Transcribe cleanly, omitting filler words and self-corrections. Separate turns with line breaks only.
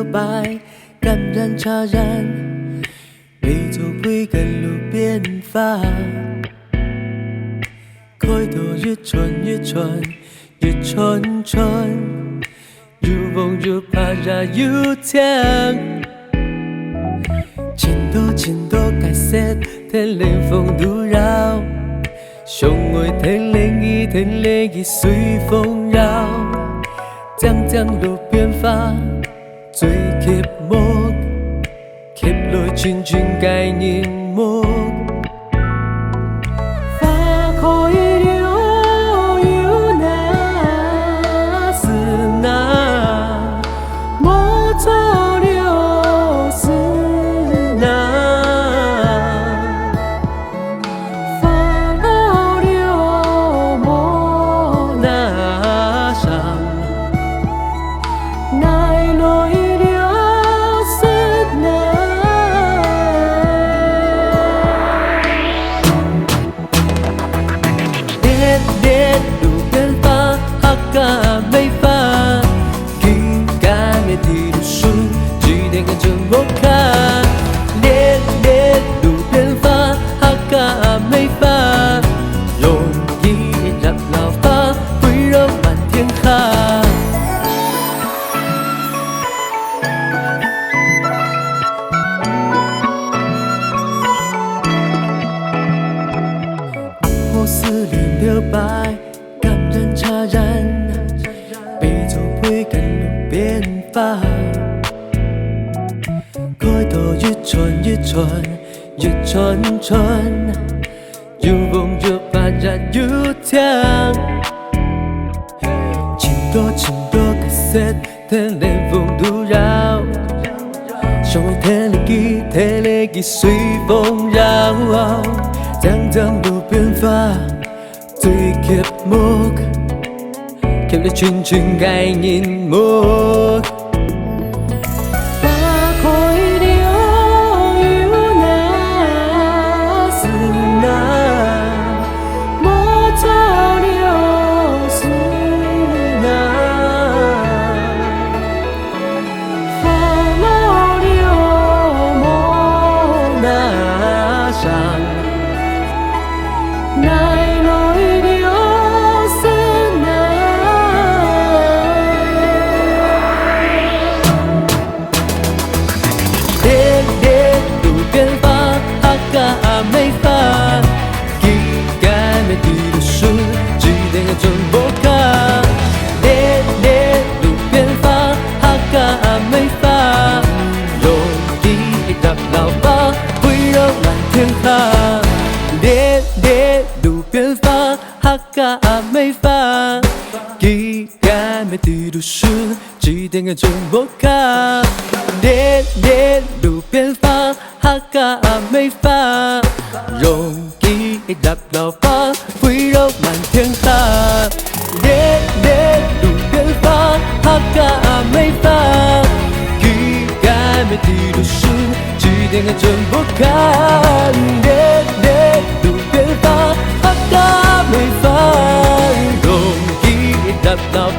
留白，感染茶染，每座归根路边发。开头越传越传，越传传，越梦越怕热越甜。前度解释，天冷风都绕，相爱天冷意随风绕。将路边花，最吸目，吸落群概念目。花可以留，有那是那，莫错留是那。花落留莫那伤。奈落一流是那，烈路边发，哈嘎没发，应该没地路数，几点个真我看。烈路边发，哈嘎没发，容易让老发，会绕满天下。思念留白，感染茶染，杯酒杯跟路边发。开头越传，越梦越怕热越甜。前度解释，天冷风都绕，相爱天冷意随风绕。将路边花，最吸目，吸了群概念目。花可以留，有那是那，莫错留是那。花落留莫那伤。奈落一流是那，烈路边发，哈嘎没发，几该没地路数，几点个准不卡。烈路边发，哈嘎没发，容易让老发，会绕满天下。烈路边发，哈嘎没发，几该没地路数，几点个准不卡。烈路边发，哈嘎没发，容易让老发，会绕满天下。烈路边发，哈嘎没发，几该没地路数，几点个准不卡。路边发，哈嘎没发，容易让老